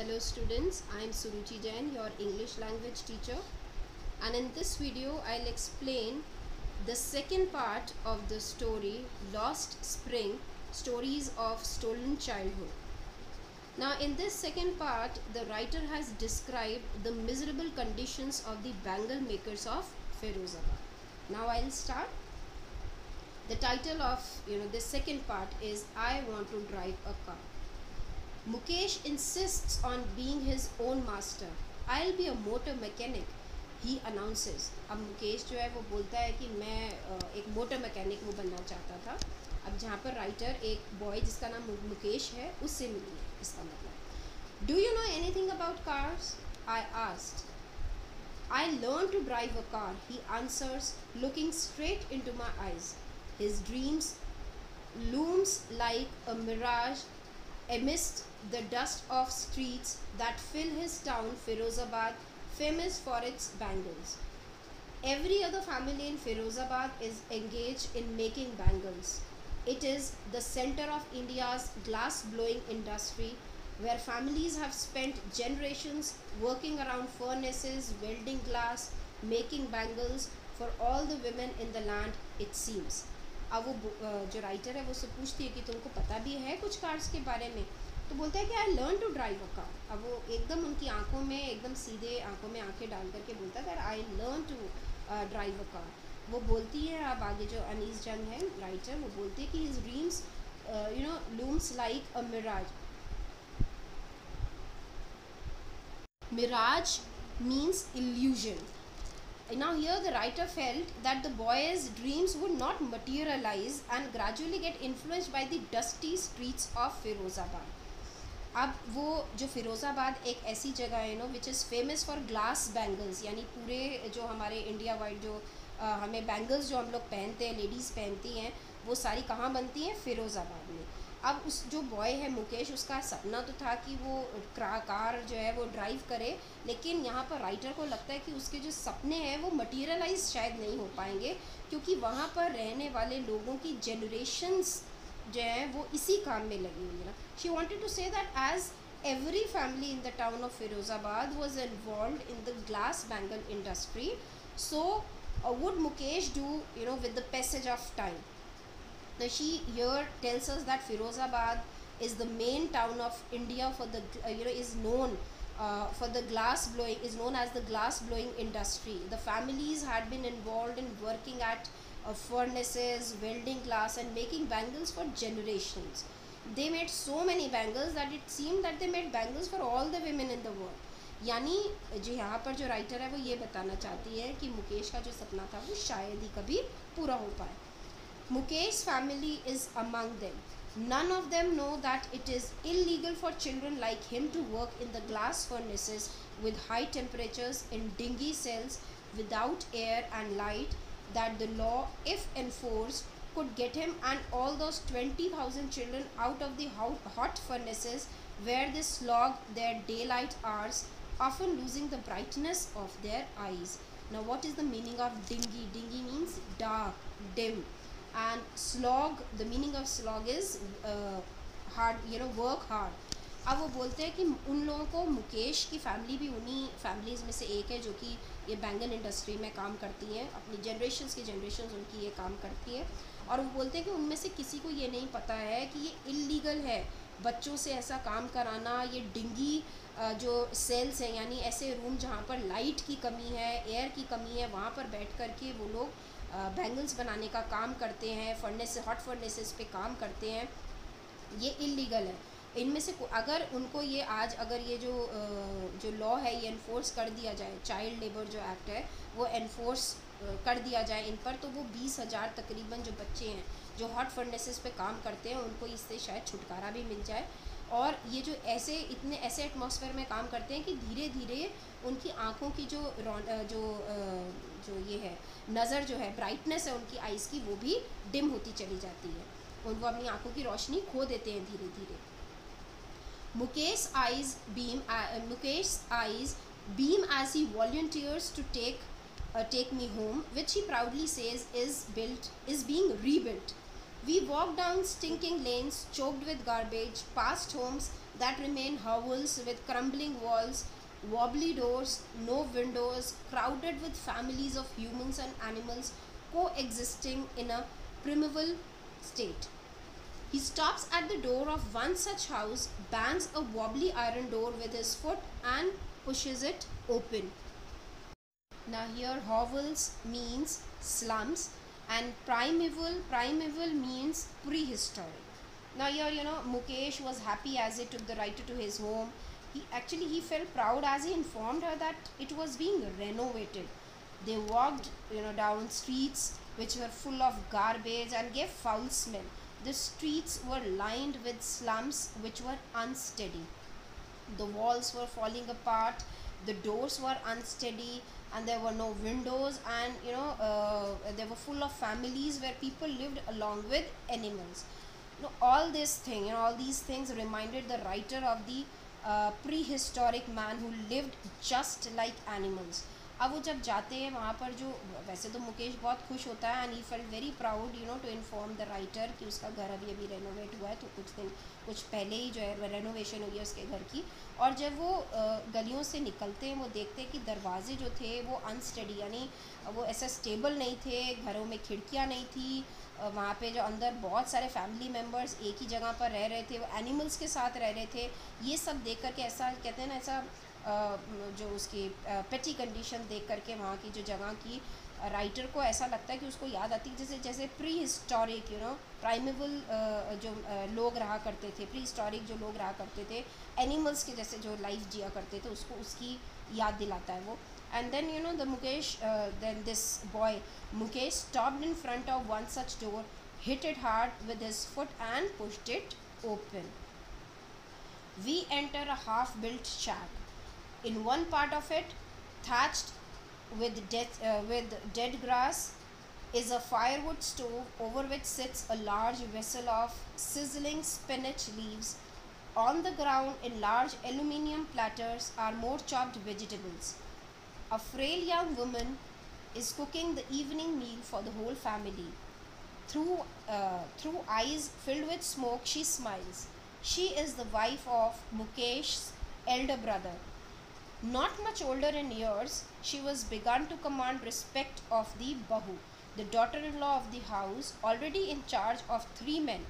Hello students, I am Suruchi Jain, your English language teacher, and in this video I'll explain the second part of the story Lost Spring, Stories of Stolen Childhood. Now in this second part, the writer has described the miserable conditions of the bangle makers of Firozabad. Now I'll start. The title of this second part is I Want to Drive a Car. Mukesh insists on being his own master. I'll be a motor mechanic, he announces. अब मुकेश जो है वो बोलता है कि मैं एक motor mechanic वो बनना चाहता था. अब जहाँ पर राइटर एक बॉय जिसका नाम मुकेश है उससे मिली है. इसका मतलब Do you know anything about cars? I asked. I learned to drive a car, he answers, looking straight into my eyes. His dreams looms like a mirage amidst the dust of streets that fill his town Firozabad, famous for its bangles. Every other family in Firozabad is engaged in making bangles. It is the center of India's glass blowing industry, where families have spent generations working around furnaces, welding glass, making bangles for all the women in the land, it seems. अब वो जो writer है वो उससे पूछती है कि तुमको पता भी है कुछ कार्स के बारे में. तो बोलता है कि I learn to drive a car. अब वो एकदम उनकी आंखों में एकदम सीधे आंखों में आंखें डाल करके बोलता है I learn to drive a car. वो बोलती है अब आगे जो अनीस जंग है राइटर वो बोलती है कि his dreams looms like a mirage. Mirage means illusion. Now here the writer felt that the boy's dreams would not materialize and gradually get influenced by the dusty streets of Firozabad. अब वो जो फ़िरोज़ाबाद एक ऐसी जगह है which is famous for glass bangles, यानी पूरे जो हमारे इंडिया वाइड जो हमें बैंगल्स जो हम लोग पहनते हैं लेडीज़ पहनती हैं वो सारी कहाँ बनती हैं? फ़िरोज़ाबाद में. अब उस जो बॉय है मुकेश उसका सपना तो था कि वो कार जो है वो ड्राइव करे, लेकिन यहाँ पर राइटर को लगता है कि उसके जो सपने हैं वो मटीरियलाइज शायद नहीं हो पाएंगे क्योंकि वहाँ पर रहने वाले लोगों की जनरेशन्स जो है वो इसी काम में लगी हुई है ना. She wanted to say that as every family in the town of Firozabad was involved in the glass bangle industry. So would Mukesh do with the passage of time. Now she here tells us that Firozabad is the main town of India for the is known for the glass blowing, is known as the glass blowing industry. The families had been involved in working at furnaces, welding glass and making bangles for generations. They made so many bangles that it seemed that they made bangles for all the women in the world. यानी जो यहाँ पर जो writer है वो ये बताना चाहती है कि मुकेश का जो सपना था वो शायद ही कभी पूरा हो पाए. Mukesh's family is among them. None of them know that it is illegal for children like him to work in the glass furnaces with high temperatures in dingy cells without air and light, that the law, if enforced, could get him and all those 20,000 children out of the hot furnaces where they slog their daylight hours, often losing the brightness of their eyes. Now what is the meaning of dingy? Dingy means dark, dim. And slog, the meaning of slog is hard, work hard. अब वो बोलते हैं कि उन लोगों को, मुकेश की family भी उन्हीं फैमिलीज़ में से एक है जो कि ये बैंगल इंडस्ट्री में काम करती हैं, अपनी जनरेशन्स की जनरेशन्स उनकी ये काम करती है. और वो बोलते हैं कि उनमें से किसी को ये नहीं पता है कि ये इलीगल है बच्चों से ऐसा काम कराना. ये डिंगी जो सेल्स हैं यानी ऐसे रूम जहाँ पर लाइट की कमी है, एयर की कमी है, वहाँ पर बैठ कर के वो लोग बैंगल्स बनाने का काम करते हैं, फर्नेस हॉट फर्नेसेस पे काम करते हैं. ये इलीगल है. इनमें से अगर उनको ये आज अगर ये जो लॉ है ये इन्फोर्स कर दिया जाए, चाइल्ड लेबर जो एक्ट है वो इन्फोर्स कर दिया जाए इन पर, तो वो 20,000 तकरीबन जो बच्चे हैं जो हॉट फर्नेसेस पे काम करते हैं उनको इससे शायद छुटकारा भी मिल जाए. और ये जो ऐसे एटमॉस्फेयर में काम करते हैं कि धीरे धीरे उनकी आँखों की जो ये है नज़र जो है, ब्राइटनेस है उनकी आइज़ की, वो भी डिम होती चली जाती है. उनको अपनी आँखों की रोशनी खो देते हैं धीरे धीरे. Mukesh's eyes beam as he volunteers to take me home, which he proudly says is being rebuilt. We walked down stinking lanes choked with garbage, past homes that remain hovels with crumbling walls, wobbly doors, no windows, crowded with families of humans and animals coexisting in a primeval state. He stops at the door of one such house, bangs a wobbly iron door with his foot, and pushes it open. Now here hovels means slums, and primeval means prehistoric. Now here Mukesh was happy as he took the writer to his home. He felt proud as he informed her that it was being renovated. They walked down streets which were full of garbage and gave foul smell. The streets were lined with slums which were unsteady. The walls were falling apart, the doors were unsteady, and there were no windows, and they were full of families where people lived along with animals. All these things reminded the writer of the prehistoric man who lived just like animals. अब वो जब जाते हैं वहाँ पर, जो वैसे तो मुकेश बहुत खुश होता है, and he felt very proud to inform the writer कि उसका घर अभी अभी रेनोवेट हुआ है, तो कुछ पहले ही जो है रेनोवेशन हुई है उसके घर की. और जब वो गलियों से निकलते हैं वो देखते हैं कि दरवाजे जो थे वो अनस्टडी, यानी वो ऐसा स्टेबल नहीं थे, घरों में खिड़कियाँ नहीं थी. वहाँ पे जो अंदर बहुत सारे फैमिली मेम्बर्स एक ही जगह पर रह रहे थे, वो एनिमल्स के साथ रह रहे थे. ये सब देख करके ऐसा कहते हैं ना, ऐसा जो उसकी पेटी कंडीशन देख करके वहाँ की जो जगह की राइटर को ऐसा लगता है कि उसको याद आती है जैसे प्री हिस्टोरिक प्राइमेबल जो लोग रहा करते थे, प्री हिस्टोरिक जो लोग रहा करते थे, एनिमल्स के जैसे जो लाइफ जिया करते थे, उसको उसकी याद दिलाता है वो. And then then this boy Mukesh stopped in front of one such door, hit it hard with his foot and pushed it open. We enter a half-built shack. In one part of it, thatched with dead grass, is a firewood stove over which sits a large vessel of sizzling spinach leaves. On the ground, in large aluminium platters, are more chopped vegetables. A frail young woman is cooking the evening meal for the whole family. Through eyes filled with smoke, she smiles. She is the wife of Mukesh's elder brother. Not much older in years, she was begun to command respect of the Bahu, the daughter-in-law of the house, already in charge of 3 men,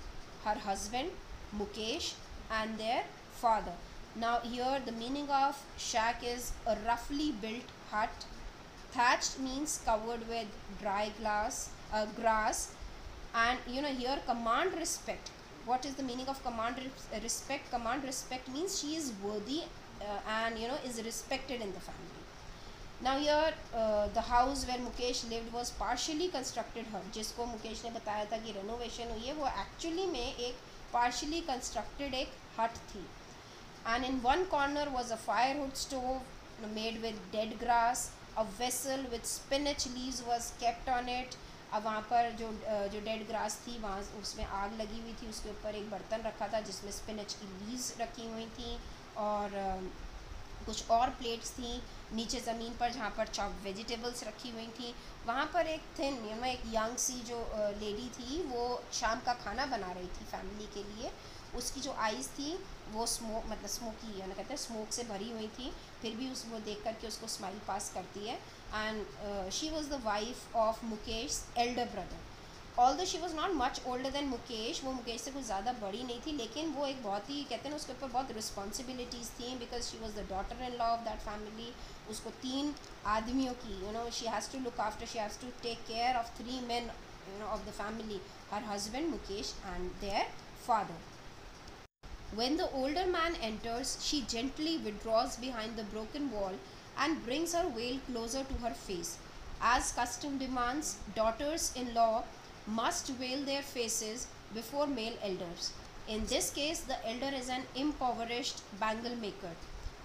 her husband, Mukesh, and their father. Now here the meaning of shack is a roughly built hut. Thatched means covered with dry grass, and here command respect. What is the meaning of command respect? Command respect means she is worthy and is respected in the family. Now here the house where Mukesh lived was partially constructed hut. जिसको मुकेश ने बताया था कि renovation हुई है, वो actually में एक partially constructed एक hut थी. And in one corner was a firewood stove made with dead grass. A vessel with spinach leaves was kept on it. अब वहाँ पर जो डेड ग्रास थी वहाँ उसमें आग लगी हुई थी, उसके ऊपर एक बर्तन रखा था जिसमें स्पिनच की लीव्स रखी हुई थी, और कुछ और प्लेट्स थी नीचे ज़मीन पर जहाँ पर चॉप्ड वेजिटेबल्स रखी हुई थी. वहाँ पर एक थिन एक यंग सी जो लेडी थी, वो शाम का खाना बना रही थी फैमिली के लिए. उसकी जो आइज़ थी वो स्मोकी कहते हैं स्मोक से भरी हुई थी, फिर भी वो देख करके उसको स्माइल पास करती है. And she was the wife of Mukesh Elder brother. Although she was not much older than Mukesh, वो मुकेश से कुछ ज़्यादा बड़ी नहीं थी, लेकिन वो एक बहुत ही कहते हैं उसके ऊपर बहुत रिस्पॉन्सिबिलिटीज़ थी, because she was the daughter in law of that family. उसको 3 आदमियों की she has to look after, she has to take care of 3 men of the family, her husband Mukesh and their father. When the older man enters, she gently withdraws behind the broken wall and brings her veil closer to her face. As custom demands, daughters-in-law must veil their faces before male elders. In this case, the elder is an impoverished bangle maker.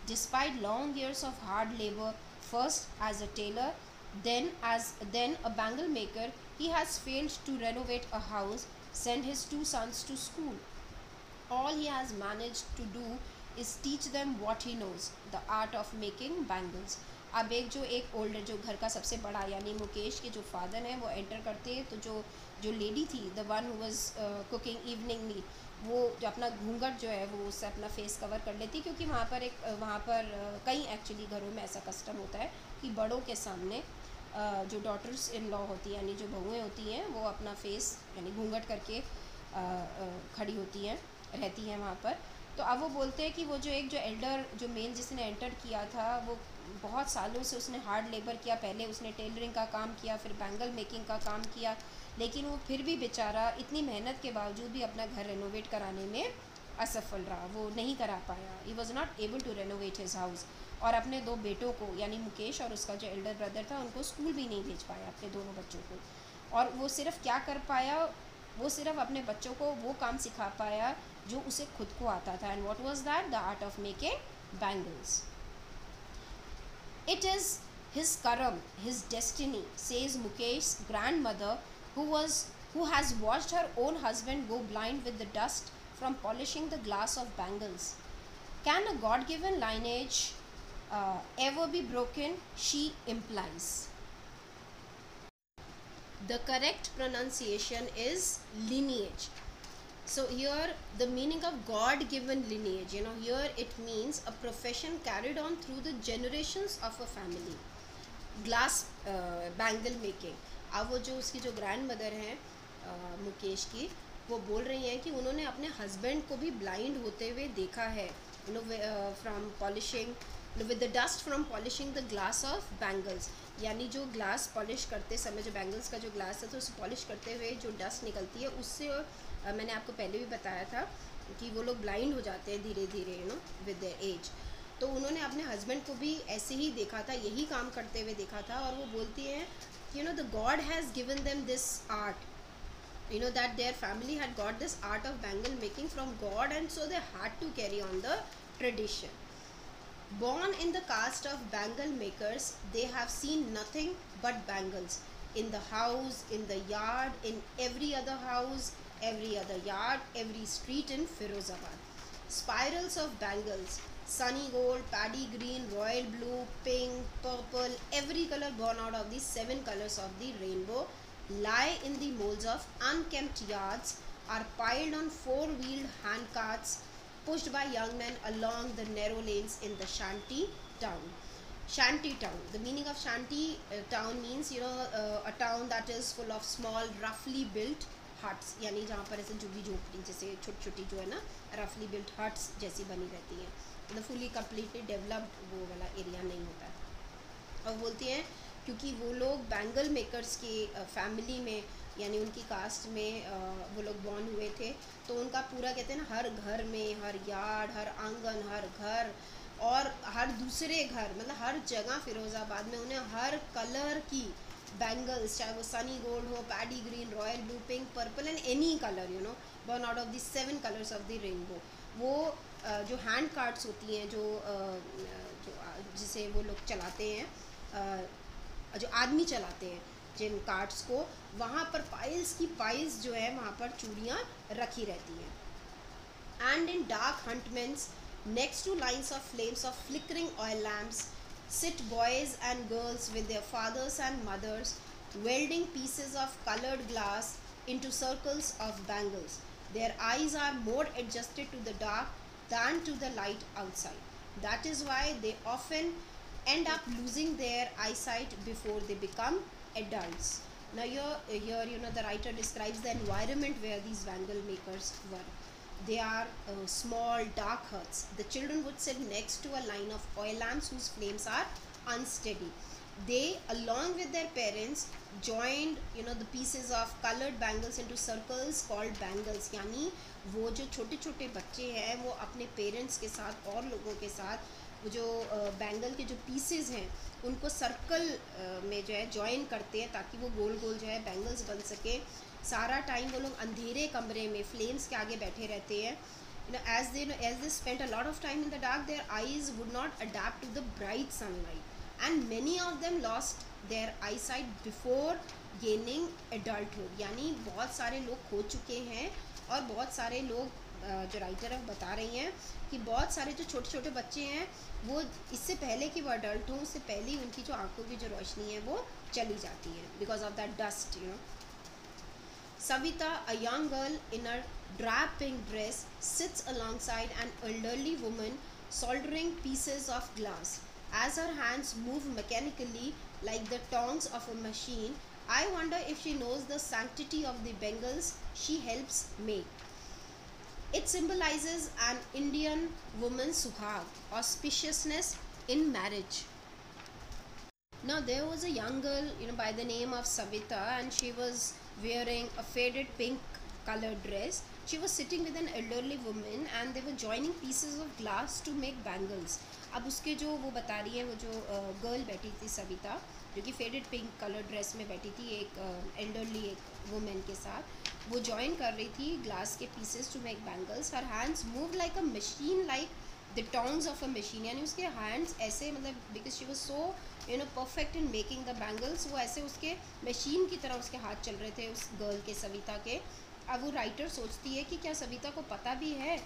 Despite long years of hard labor, first as a tailor, then a bangle maker, he has failed to renovate a house, send his 2 sons to school. All he has managed to do is teach them what he knows, the art of making bangles. अब एक older जो घर का सबसे बड़ा यानी मुकेश के जो फादर हैं वो एंटर करते हैं, तो जो लेडी थी the one who was cooking evening meal, वो जो अपना घूंघट जो है वो उससे अपना फेस कवर कर लेती, क्योंकि वहाँ पर कई एक्चुअली घरों में ऐसा कस्टम होता है कि बड़ों के सामने जो डॉटर्स इन लॉ होती हैं, यानी जो बहुएँ होती हैं, वो अपना फेस यानी घूंघट करके खड़ी होती हैं, रहती हैं वहाँ पर। तो अब वो बोलते हैं कि वो जो एक जो एल्डर जो मेल जिसने एंटर किया था, वो बहुत सालों से उसने हार्ड लेबर किया। पहले उसने टेलरिंग का काम किया, फिर बैंगल मेकिंग का काम किया, लेकिन वो फिर भी बेचारा इतनी मेहनत के बावजूद भी अपना घर रेनोवेट कराने में असफल रहा, वो नहीं करा पाया। He was not able to renovate his house. और अपने 2 बेटों को यानी मुकेश और उसका जो एल्डर ब्रदर था, उनको स्कूल भी नहीं भेज पाया, अपने दोनों बच्चों को। और वो सिर्फ क्या कर पाया, वो सिर्फ अपने बच्चों को वो काम सिखा पाया जो उसे खुद को आता था। And what was that? The art of making bangles. It is his karam, his destiny, says Mukesh's grandmother, who has watched her own husband go blind with the dust from polishing the glass of bangles. Can a God-given lineage ever be broken? She implies. The correct pronunciation is lineage. So here the meaning of God-given lineage, here it means a profession carried on through the generations of a family. Glass bangle making. अब वो जो उसकी जो grand mother हैं मुकेश की, वो बोल रही हैं कि उन्होंने अपने हस्बैंड को भी ब्लाइंड होते हुए देखा है, from polishing with the dust from polishing the glass of bangles. यानी जो ग्लास पॉलिश करते समय, जो बैंगल्स का जो ग्लास है, तो उसे पॉलिश करते हुए जो डस्ट निकलती है, उससे मैंने आपको पहले भी बताया था कि वो लोग ब्लाइंड हो जाते हैं धीरे धीरे विद देयर एज। तो उन्होंने अपने हस्बैंड को भी ऐसे ही देखा था, यही काम करते हुए देखा था। और वो बोलती हैं कि the God has given them this art, that their family had got this art of bangle making from God, and so they had to carry on the tradition. Born in the caste of bangle makers, they have seen nothing but bangles in the house, in the yard, in every other house, every other yard, every street in Firozabad. Spirals of bangles, sunny gold, paddy green, royal blue, pink, purple, every color born out of the 7 colors of the rainbow, lie in the molds of unkempt yards, are piled on 4-wheeled handcarts pushed by young men along the narrow lanes in the shanty town. Shanty town. The meaning of shanty town means a town that is full of small, roughly built huts. यानी जहाँ पर ऐसे झुग्गी झोपड़ी जैसे छोटी छोटी जो है ना, roughly built huts जैसी बनी रहती हैं, मतलब fully completely developed वो वाला एरिया नहीं होता है। और बोलती हैं क्योंकि वो लोग बैंगल मेकर्स की फैमिली में, यानी उनकी कास्ट में वो लोग बॉर्न हुए थे, तो उनका पूरा कहते हैं ना, हर घर में, हर यार्ड, हर आंगन, हर घर और हर दूसरे घर, मतलब हर जगह फिरोज़ाबाद में उन्हें हर कलर की बैंगल्स, चाहे वो सनी गोल्ड हो, paddy green, royal blue, pink, purple and any colour, born out of the 7 colours of the rainbow. वो जो हैंड कार्ड्स होती हैं, जो जिसे वो लोग चलाते हैं, जो आदमी चलाते हैं जिन कार्ड्स को, वहाँ पर पाइल्स की पाइल्स जो है वहाँ पर चूड़ियाँ रखी रहती हैं। And in dark hutments next to lines of flames of flickering oil lamps sit boys and girls with their fathers and mothers welding pieces of colored glass into circles of bangles. Their eyes are more adjusted to the dark than to the light outside. That is why they often end up losing their eyesight before they become adults. Now here the writer describes the environment where these bangle makers were. They are small dark huts. The children would sit next to a line of oil lamps whose flames are unsteady. They, along with their parents, joined the pieces of colored bangles into circles called bangles. यानी वो जो छोटे छोटे बच्चे हैं, वो अपने parents के साथ और लोगों के साथ वो जो बैंगल के जो पीसेस हैं उनको सर्कल में जो है जॉइन करते हैं, ताकि वो गोल गोल जो है बैंगल्स बन सके। सारा टाइम वो लोग अंधेरे कमरे में फ्लेम्स के आगे बैठे रहते हैं। as they spent a lot of time in the dark, their eyes would not adapt to the bright sunlight, and many of them lost their eyesight before gaining adulthood. यानी बहुत सारे लोग खो चुके हैं, और बहुत सारे लोग जो राइटर अब बता रही हैं कि बहुत सारे जो छोटे छोटे बच्चे हैं, वो इससे पहले कि वो अडल्ट हों, उससे पहले ही उनकी जो आंखों की जो रोशनी है वो चली जाती है because of that dust. Savita, a young girl in a drab pink dress, sits alongside an elderly woman soldering pieces of glass. As her hands move mechanically like the tongs of a machine, I wonder if she knows the sanctity of the bangles she helps make. It symbolizes an Indian woman's suhag, auspiciousness in marriage. Now there was a young girl, by the name of Savita, and she was wearing a faded pink colored dress. She was sitting with an elderly woman and they were joining pieces of glass to make bangles. अब उसके जो वो बता रही है, वो जो girl बैठी थी सविता, जो कि फेडेड पिंक कलर ड्रेस में बैठी थी एक एल्डरली एक वुमेन के साथ, वो जॉइन कर रही थी ग्लास के pieces to make bangles. Her hands move like a machine, like the tongs of a machine. यानी उसके हैंड्स ऐसे, मतलब because she was so perfect in making the bangles, वो ऐसे उसके मशीन की तरह उसके हाथ चल रहे थे उस गर्ल के, सविता के. अब वो राइटर सोचती है कि क्या सविता को पता भी है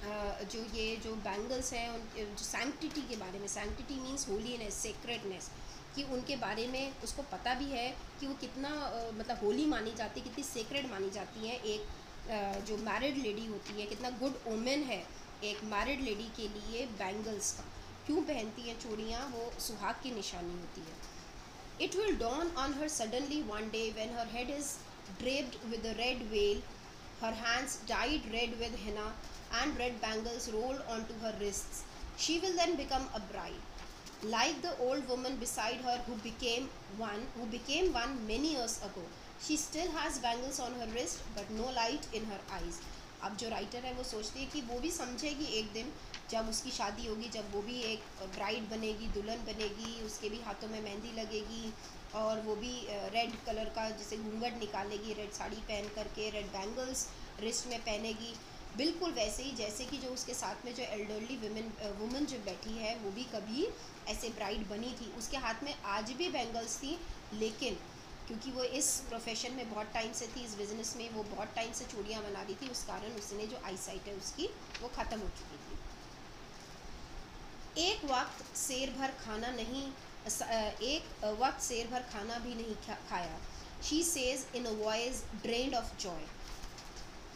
जो बैंगल्स हैं उन जो सैंक्टिटी के बारे में. सैंक्टिटी मीन्स होलीनेस, सेक्रेटनेस, कि उनके बारे में उसको पता भी है कि वो कितना मतलब होली मानी जाती है, कितनी सेक्रेड मानी जाती हैं. एक जो मैरिड लेडी होती है, कितना गुड ओमेन है एक मैरिड लेडी के लिए बैंगल्स का. क्यों पहनती हैं चूड़ियाँ? वो सुहाग की निशानी होती है. It will dawn on her suddenly one day when her head is draped with a red veil, her hands dyed red with henna, and red bangles rolled onto her wrists. She will then become a bride, like the old woman beside her who became one many years ago. She still has bangles on her wrist, but no light in her eyes. अब जो writer है वो सोचती है कि वो भी समझेगी एक दिन जब उसकी शादी होगी, जब वो भी एक ब्राइड बनेगी, दुल्हन बनेगी, उसके भी हाथों में मेहंदी लगेगी और वो भी रेड कलर का जैसे घूंघट निकालेगी, रेड साड़ी पहन करके, रेड बैंगल्स रिस्ट में पहनेगी. बिल्कुल वैसे ही जैसे कि जो उसके साथ में जो एल्डरली वुमन जो बैठी है वो भी कभी ऐसे ब्राइड बनी थी. उसके हाथ में आज भी बैंगल्स थी, लेकिन क्योंकि वो इस प्रोफेशन में बहुत टाइम से थी, इस बिज़नेस में वो बहुत टाइम से चूड़ियाँ बना रही थी, उस कारण उसने जो आई साइट है उसकी वो ख़त्म हो चुकी थी. एक वक्त शेर भर खाना भी नहीं खाया. She says in a voice drained of joy.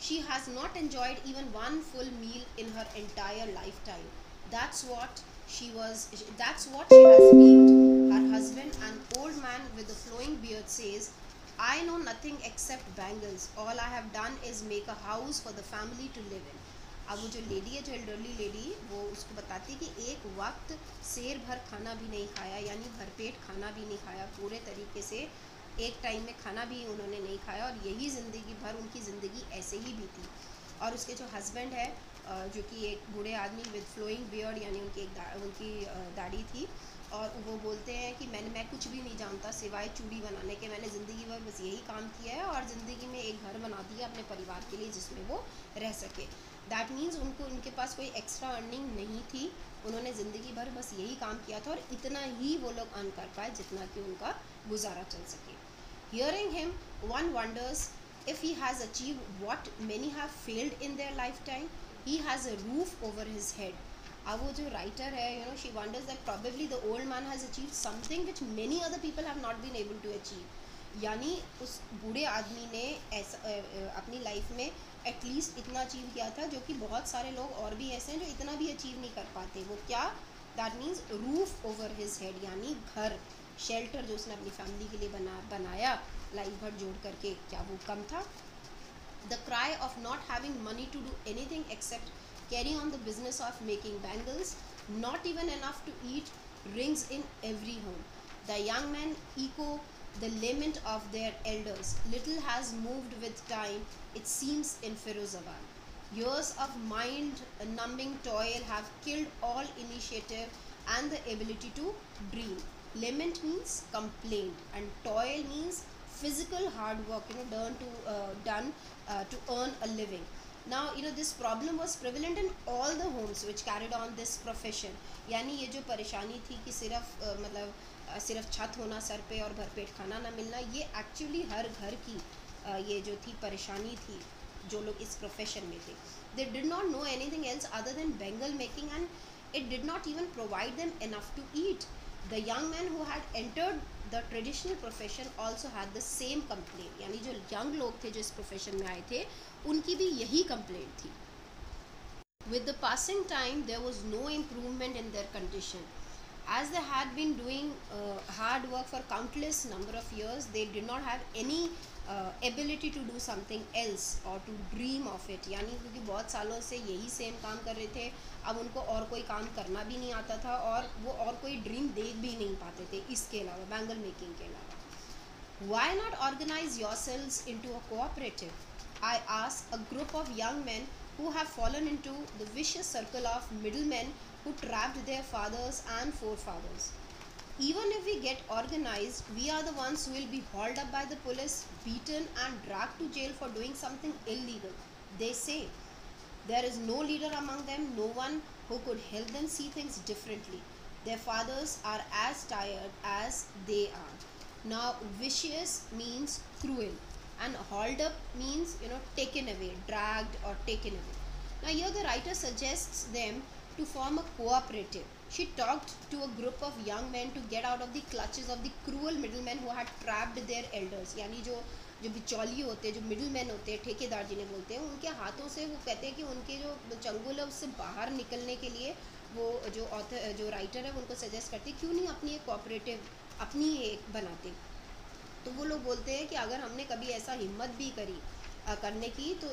She has not enjoyed even one full meal in her entire lifetime. That's what she has believed. Her husband, an old man with a flowing beard, says, I know nothing except bangles. All I have done is make a house for the family to live in. अब वो जो lady है, जो elderly lady, वो उसको बताती है कि एक वक्त शेर भर खाना भी नहीं खाया, यानी भरपेट खाना भी नहीं खाया, पूरे तरीके से एक टाइम में खाना भी उन्होंने नहीं खाया, और यही ज़िंदगी भर उनकी ज़िंदगी ऐसे ही बीती. और उसके जो हस्बैंड है, जो कि एक बूढ़े आदमी विद फ्लोइंग बियर्ड, यानी उनकी दाढ़ी थी, और वो बोलते हैं कि मैं कुछ भी नहीं जानता सिवाय चूड़ी बनाने के. मैंने ज़िंदगी भर बस यही काम किया है और ज़िंदगी में एक घर बना दिया अपने परिवार के लिए जिसमें वो रह सके. दैट मीन्स उनके पास कोई एक्स्ट्रा अर्निंग नहीं थी, उन्होंने ज़िंदगी भर बस यही काम किया था और इतना ही वो लोग अर्न कर पाए जितना कि उनका गुजारा चल सके. Hearing him, one wonders if he has achieved what many have failed in their lifetime. He has a roof over his head. अब वो जो राइटर है, she wonders that probably the old man has achieved something which many other people have not been able to achieve. यानी उस बूढ़े आदमी ने ऐसा अपनी लाइफ में एटलीस्ट इतना अचीव किया था जो कि बहुत सारे लोग और भी ऐसे हैं जो इतना भी अचीव नहीं कर पाते. वो क्या? That means roof over his head, यानी घर, शेल्टर जो उसने अपनी फैमिली के लिए बनाया लाइफ भर जोड़ करके. क्या वो कम था? The cry of not having money to do anything except carry on the business of making bangles, not even enough to eat, rings in every home. The young men echo the lament of their elders. Little has moved with time, it seems, in Firozabad. Years of mind-numbing toil have killed all initiative and the ability to dream. Lament means complaint, and toil means physical hard work, done to earn a living. Now, this problem was prevalent in all the homes which carried on this profession. यानी ये जो परेशानी थी कि सिर्फ छत होना sir पे और भरपेट खाना ना मिलना, ये एक्चुअली हर घर की ये जो थी परेशानी थी जो लोग इस प्रोफेशन में थे. They did not know anything else other than bangle making, and it did not even provide them enough to eat. The young man who had entered the traditional profession also had the same complaint. यानी जो young लोग थे जो इस profession में आए थे उनकी भी यही complaint थी. With the passing time there was no improvement in their condition. As they had been doing hard work for countless number of years, they did not have any ability to do something else or to dream of it. यानी क्योंकि बहुत सालों से यही same काम कर रहे थे, अब उनको और कोई काम करना भी नहीं आता था और वो और कोई ड्रीम देख भी नहीं पाते थे इसके अलावा, बैंगल मेकिंग के अलावा. Why not organize yourselves into a cooperative? I ask a group of young men who have fallen into the vicious circle of middlemen who trapped their fathers and forefathers. Even if we get organized, we are the ones who will be hauled up by the police, beaten and dragged to jail for doing something illegal. They say there is no leader among them, no one who could help them see things differently. Their fathers are as tired as they are. Now, vicious means cruel, and hauled up means, taken away, dragged or taken away. Now here the writer suggests them to form a cooperative. She talked to a group of young men to get out of the clutches of the cruel middlemen who had trapped their elders. यानी जो बिचौलिए होते हैं, जो middleman होते हैं, ठेकेदार जिन्हें बोलते हैं, उनके हाथों से वो कहते हैं कि उनके जो चंगुल है उससे बाहर निकलने के लिए वो जो राइटर है उनको सजेस्ट करती है क्यों नहीं अपनी एक कोऑपरेटिव अपनी एक बनाते. तो वो लोग बोलते हैं कि अगर हमने कभी ऐसा हिम्मत भी करी करने की तो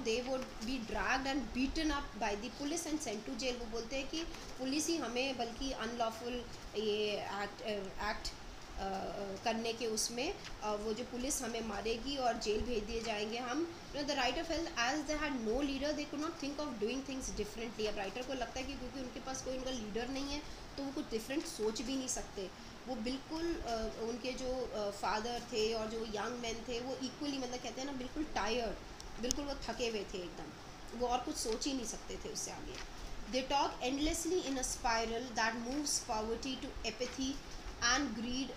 they would be dragged and beaten up by the police and sent to jail. वो बोलते हैं कि पुलिस ही हमें बल्कि अनलॉफुल ये एक्ट करने के उसमें वो जो पुलिस हमें मारेगी और जेल भेज दिए जाएंगे हम. The writer felt as they had no leader they could not think of doing things differently. अब राइटर को लगता है कि क्योंकि उनके पास कोई उनका लीडर नहीं है तो वो कुछ डिफरेंट सोच भी नहीं सकते. वो बिल्कुल उनके जो फादर थे और जो यंग मैन थे वो इक्वली, मतलब कहते हैं ना, बिल्कुल टायर्ड, बिल्कुल वो थके हुए थे एकदम, वो और कुछ सोच ही नहीं सकते थे उससे आगे. They talk endlessly in a spiral that moves poverty to apathy and greed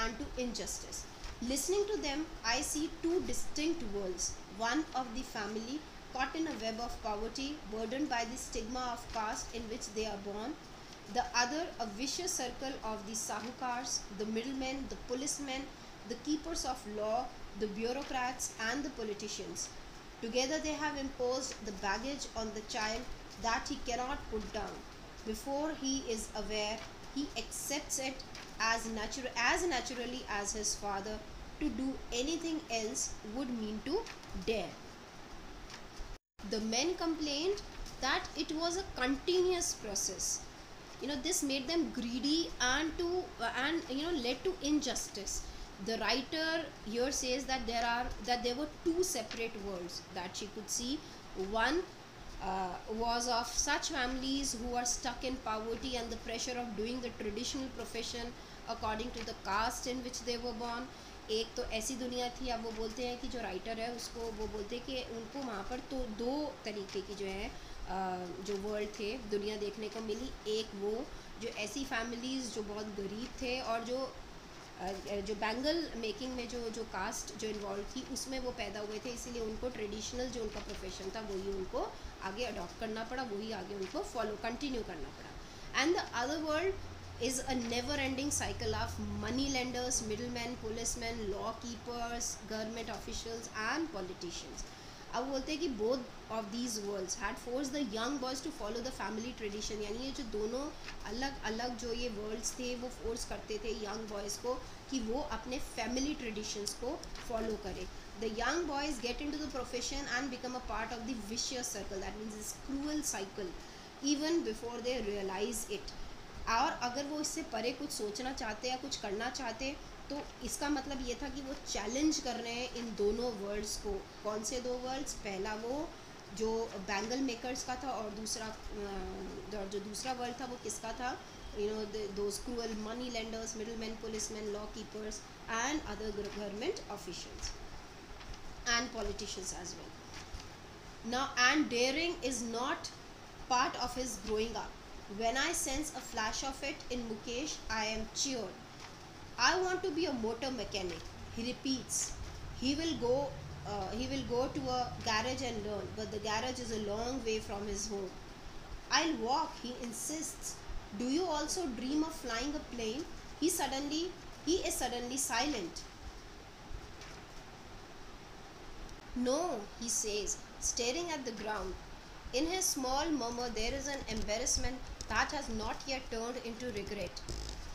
and to injustice. Listening to them, I see two distinct worlds. One of the family caught in a web of poverty, burdened by the stigma of caste in which they are born. The other, a vicious circle of the sahukars, the middlemen, the policemen, the keepers of law, the bureaucrats and the politicians. Together they have imposed the baggage on the child that he cannot put down. Before he is aware, he accepts it as naturally as his father. To do anything else would mean to dare. The men complained that it was a continuous process. This made them greedy and led to injustice. The writer here says that there were two separate worlds that she could see. One was of such families who are stuck in poverty and the pressure of doing the traditional profession according to the caste in which they were born. एक तो ऐसी दुनिया थी. अब वो बोलते हैं कि जो राइटर है उसको वो बोलते हैं कि उनको वहाँ पर तो दो तरीके की जो है जो वर्ल्ड थे दुनिया देखने को मिली. एक वो जो ऐसी फैमिलीज़ जो बहुत गरीब थे और जो बैंगल मेकिंग में जो कास्ट जो इन्वॉल्व थी उसमें वो पैदा हुए थे, इसीलिए उनको ट्रेडिशनल जो उनका प्रोफेशन था वही उनको आगे अडॉप्ट करना पड़ा, वही आगे उनको कंटिन्यू करना पड़ा. And the other world is a never ending cycle of money lenders, middleman, policeman, law keepers, government officials and politicians. अब बोलते हैं कि both of these worlds had force the young boys to follow the family tradition. यानी ये जो दोनों अलग अलग जो ये वर्ल्ड्स थे वो फोर्स करते थे यंग बॉयज़ को कि वो अपने फैमिली ट्रेडिशंस को फॉलो करें. The young boys get into the profession and become a part of the vicious circle. That means this cruel cycle even before they realize it. और अगर वो इससे परे कुछ सोचना चाहते या कुछ करना चाहते तो इसका मतलब ये था कि वो चैलेंज कर रहे हैं इन दोनों वर्ल्ड्स को. कौन से दो वर्ल्ड्स? पहला वो जो बैंगल मेकर्स का था और जो दूसरा वर्ल्ड था वो किसका था? those cruel money lenders, middlemen, policemen, law keepers and other government officials and politicians as well. Now, and daring is not part of his growing up. When I sense a flash of it in Mukesh, I am cheered. I want to be a motor mechanic, he repeats. He will go to a garage and learn, but the garage is a long way from his home. I'll walk, he insists. Do you also dream of flying a plane? he is suddenly silent. No, he says, staring at the ground. In his small murmur, there is an embarrassment that has not yet turned into regret.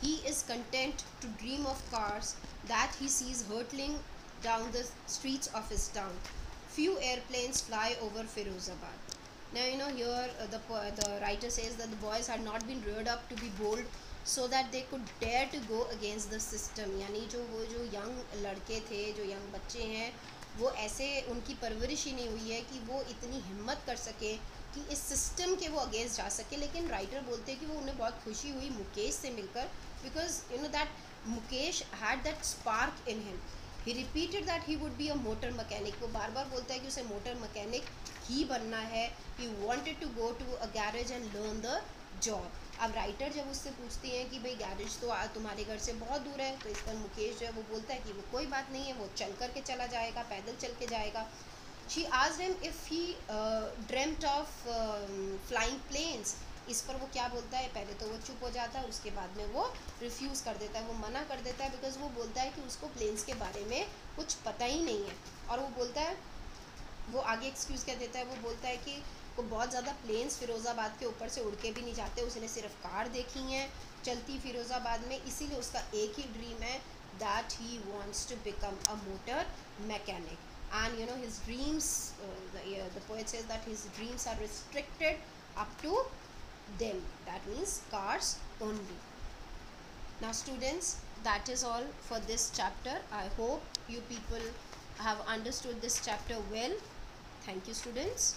He is content to dream of cars that he sees hurtling down the streets of his town. Few airplanes fly over Firozabad. Now, here the writer says that the boys had not been reared up to be bold so that they could dare to go against the system. यानी जो young लड़के थे, जो young बच्चे हैं, वो ऐसे उनकी परवरिश ही नहीं हुई है कि वो इतनी हिम्मत कर सके कि इस सिस्टम के वो अगेंस्ट जा सके. लेकिन राइटर बोलते हैं कि वो उन्हें बहुत खुशी हुई मुकेश से मिलकर, because that Mukesh had that spark in him. He repeated that he would be a motor mechanic. वो बार बार बोलता है कि उसे मोटर मैकेनिक ही बनना है. He wanted to go to a garage and learn the job. अब राइटर जब उससे पूछती हैं कि भाई गैरेज तो तुम्हारे घर से बहुत दूर है, तो इस पर मुकेश जो है वो बोलता है कि वो कोई बात नहीं है, वो चल करके चला जाएगा, पैदल चल के जाएगा. She asked him if he dreamed of flying planes. इस पर वो क्या बोलता है, पहले तो वो चुप हो जाता है, उसके बाद में वो रिफ्यूज़ कर देता है, वो मना कर देता है, बिकॉज वो बोलता है कि उसको प्लेन्स के बारे में कुछ पता ही नहीं है. और वो बोलता है, वो आगे एक्सक्यूज़ क्या देता है, वो बोलता है कि वो बहुत ज़्यादा प्लेन्स फ़िरोज़ाबाद के ऊपर से उड़ के भी नहीं जाते, उसने सिर्फ कार देखी हैं चलती फ़िरोज़ाबाद में, इसीलिए उसका एक ही ड्रीम है that he wants to become a motor mechanic. And his dreams, the poet says that his dreams are restricted up to them. That means cars only. Now students, that is all for this chapter. I hope you people have understood this chapter well. Thank you students.